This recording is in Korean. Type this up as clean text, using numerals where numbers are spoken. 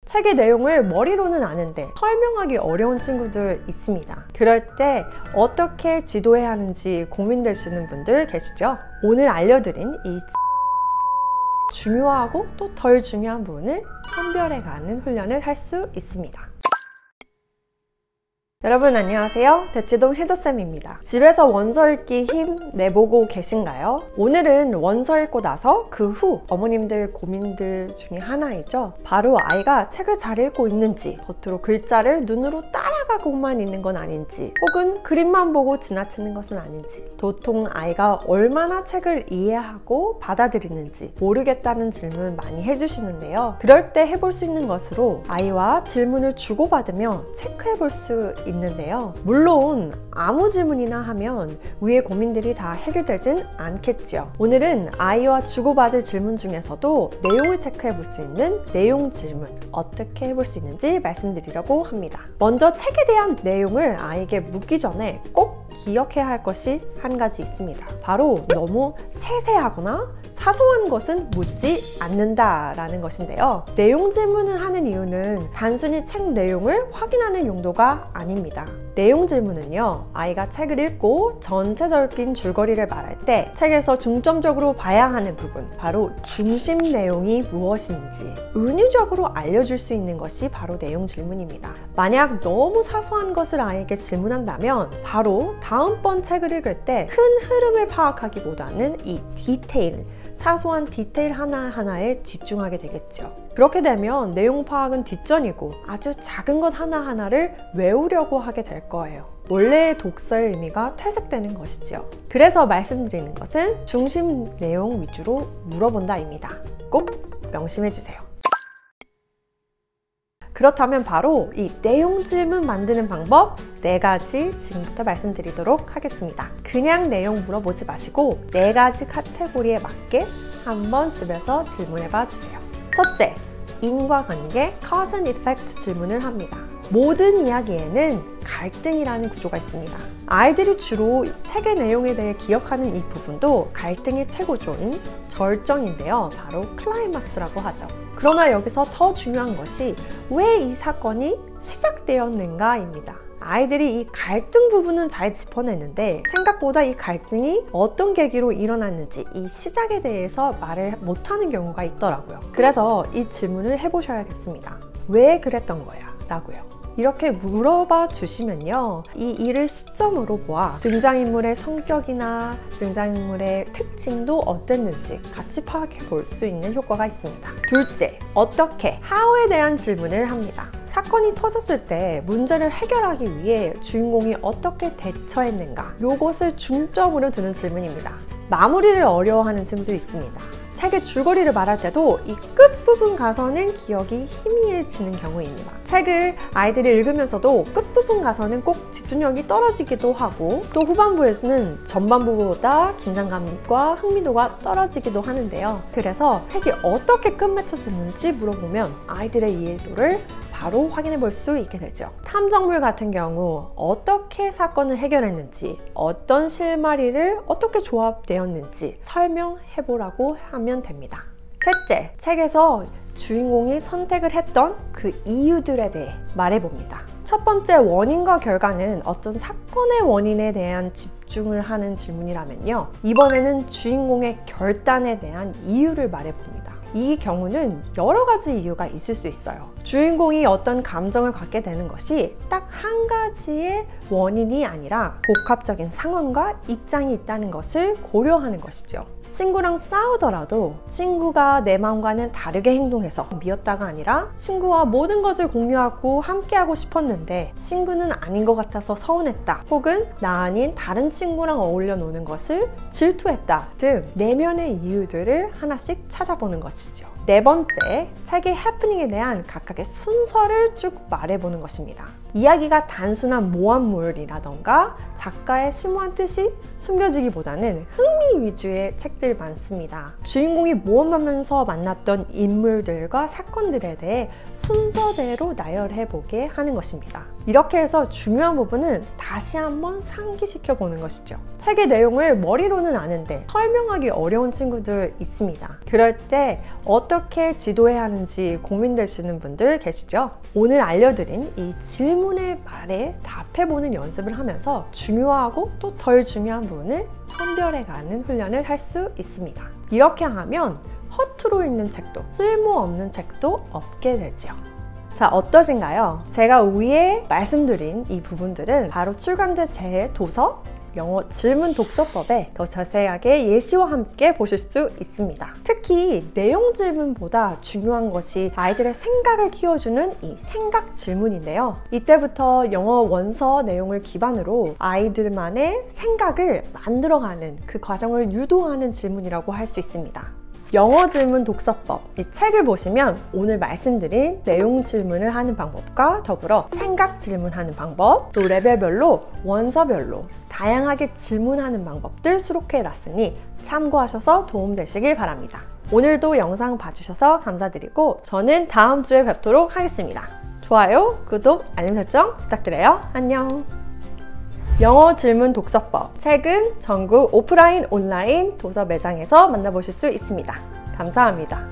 책의 내용을 머리로는 아는데 설명하기 어려운 친구들 있습니다. 그럴 때 어떻게 지도해야 하는지 고민되시는 분들 계시죠? 오늘 알려드린 이 중요하고 또 덜 중요한 부분을 선별해가는 훈련을 할 수 있습니다. 여러분 안녕하세요. 대치동 헤더쌤입니다. 집에서 원서 읽기 힘 내보고 계신가요? 오늘은 원서 읽고 나서 그 후 어머님들 고민들 중에 하나이죠. 바로 아이가 책을 잘 읽고 있는지, 겉으로 글자를 눈으로 따라가고만 있는 건 아닌지, 혹은 그림만 보고 지나치는 것은 아닌지, 도통 아이가 얼마나 책을 이해하고 받아들이는지 모르겠다는 질문 많이 해주시는데요. 그럴 때 해볼 수 있는 것으로 아이와 질문을 주고받으며 체크해볼 수 있는데요. 물론 아무 질문이나 하면 위의 고민들이 다 해결되진 않겠죠. 오늘은 아이와 주고받을 질문 중에서도 내용을 체크해 볼 수 있는 내용 질문 어떻게 해볼 수 있는지 말씀드리려고 합니다. 먼저 책에 대한 내용을 아이에게 묻기 전에 꼭 기억해야 할 것이 한 가지 있습니다. 바로 너무 세세하거나 사소한 것은 묻지 않는다라는 것인데요. 내용 질문을 하는 이유는 단순히 책 내용을 확인하는 용도가 아닙니다. 내용 질문은요, 아이가 책을 읽고 전체적인 줄거리를 말할 때 책에서 중점적으로 봐야 하는 부분, 바로 중심 내용이 무엇인지 은유적으로 알려줄 수 있는 것이 바로 내용 질문입니다. 만약 너무 사소한 것을 아이에게 질문한다면 바로 다음번 책을 읽을 때 큰 흐름을 파악하기보다는 이 디테일, 사소한 디테일 하나하나에 집중하게 되겠죠. 그렇게 되면 내용 파악은 뒷전이고 아주 작은 것 하나하나를 외우려고 하게 될 거예요. 원래의 독서의 의미가 퇴색되는 것이죠. 그래서 말씀드리는 것은 중심 내용 위주로 물어본다입니다. 꼭 명심해 주세요. 그렇다면 바로 이 내용 질문 만드는 방법 4가지 지금부터 말씀드리도록 하겠습니다. 그냥 내용 물어보지 마시고 4가지 카테고리에 맞게 한번 집에서 질문해봐 주세요. 첫째, 인과관계 cause and effect 질문을 합니다. 모든 이야기에는 갈등이라는 구조가 있습니다. 아이들이 주로 책의 내용에 대해 기억하는 이 부분도 갈등의 최고조인 절정인데요. 바로 클라이막스라고 하죠. 그러나 여기서 더 중요한 것이 왜 이 사건이 시작되었는가입니다. 아이들이 이 갈등 부분은 잘 짚어냈는데 생각보다 이 갈등이 어떤 계기로 일어났는지 이 시작에 대해서 말을 못하는 경우가 있더라고요. 그래서 이 질문을 해보셔야겠습니다. 왜 그랬던 거야? 라고요. 이렇게 물어봐 주시면요, 이 일을 시점으로 보아 등장인물의 성격이나 등장인물의 특징도 어땠는지 같이 파악해 볼 수 있는 효과가 있습니다. 둘째, 어떻게, how에 대한 질문을 합니다. 사건이 터졌을 때 문제를 해결하기 위해 주인공이 어떻게 대처했는가, 이것을 중점으로 두는 질문입니다. 마무리를 어려워하는 친구도 있습니다. 책의 줄거리를 말할 때도 이 끝부분 가서는 기억이 희미해지는 경우입니다. 책을 아이들이 읽으면서도 끝부분 가서는 꼭 집중력이 떨어지기도 하고 또 후반부에서는 전반부보다 긴장감과 흥미도가 떨어지기도 하는데요. 그래서 책이 어떻게 끝맺혀졌는지 물어보면 아이들의 이해도를 바로 확인해 볼 수 있게 되죠. 탐정물 같은 경우 어떻게 사건을 해결했는지, 어떤 실마리를 어떻게 조합되었는지 설명해 보라고 하면 됩니다. 셋째, 책에서 주인공이 선택을 했던 그 이유들에 대해 말해봅니다. 첫 번째, 원인과 결과는 어떤 사건의 원인에 대한 집중을 하는 질문이라면요, 이번에는 주인공의 결단에 대한 이유를 말해봅니다. 이 경우는 여러 가지 이유가 있을 수 있어요. 주인공이 어떤 감정을 갖게 되는 것이 딱 한 가지의 원인이 아니라 복합적인 상황과 입장이 있다는 것을 고려하는 것이죠. 친구랑 싸우더라도 친구가 내 마음과는 다르게 행동해서 미웠다가 아니라 친구와 모든 것을 공유하고 함께하고 싶었는데 친구는 아닌 것 같아서 서운했다, 혹은 나 아닌 다른 친구랑 어울려 노는 것을 질투했다 등 내면의 이유들을 하나씩 찾아보는 것이죠. 네 번째, 책의 해프닝에 대한 각각의 순서를 쭉 말해보는 것입니다. 이야기가 단순한 모함물이라던가 작가의 심오한 뜻이 숨겨지기보다는 흥미 위주의 책들 많습니다. 주인공이 모험하면서 만났던 인물들과 사건들에 대해 순서대로 나열해보게 하는 것입니다. 이렇게 해서 중요한 부분은 다시 한번 상기시켜 보는 것이죠. 책의 내용을 머리로는 아는데 설명하기 어려운 친구들 있습니다. 그럴 때 어떻게 어떻게 지도해야 하는지 고민되시는 분들 계시죠? 오늘 알려드린 이 질문의 말에 답해보는 연습을 하면서 중요하고 또 덜 중요한 부분을 선별해가는 훈련을 할 수 있습니다. 이렇게 하면 허투루 읽는 책도 쓸모없는 책도 없게 되죠. 자, 어떠신가요? 제가 위에 말씀드린 이 부분들은 바로 출간제 제 도서 영어 질문 독서법에 더 자세하게 예시와 함께 보실 수 있습니다. 특히 내용 질문보다 중요한 것이 아이들의 생각을 키워주는 이 생각 질문인데요. 이때부터 영어 원서 내용을 기반으로 아이들만의 생각을 만들어가는 그 과정을 유도하는 질문이라고 할 수 있습니다. 영어 질문 독서법, 이 책을 보시면 오늘 말씀드린 내용 질문을 하는 방법과 더불어 생각 질문하는 방법, 또 레벨별로 원서별로 다양하게 질문하는 방법들 수록해 놨으니 참고하셔서 도움되시길 바랍니다. 오늘도 영상 봐주셔서 감사드리고 저는 다음 주에 뵙도록 하겠습니다. 좋아요, 구독, 알림 설정 부탁드려요. 안녕. 영어 질문 독서법 책은 전국 오프라인, 온라인 도서 매장에서 만나보실 수 있습니다. 감사합니다.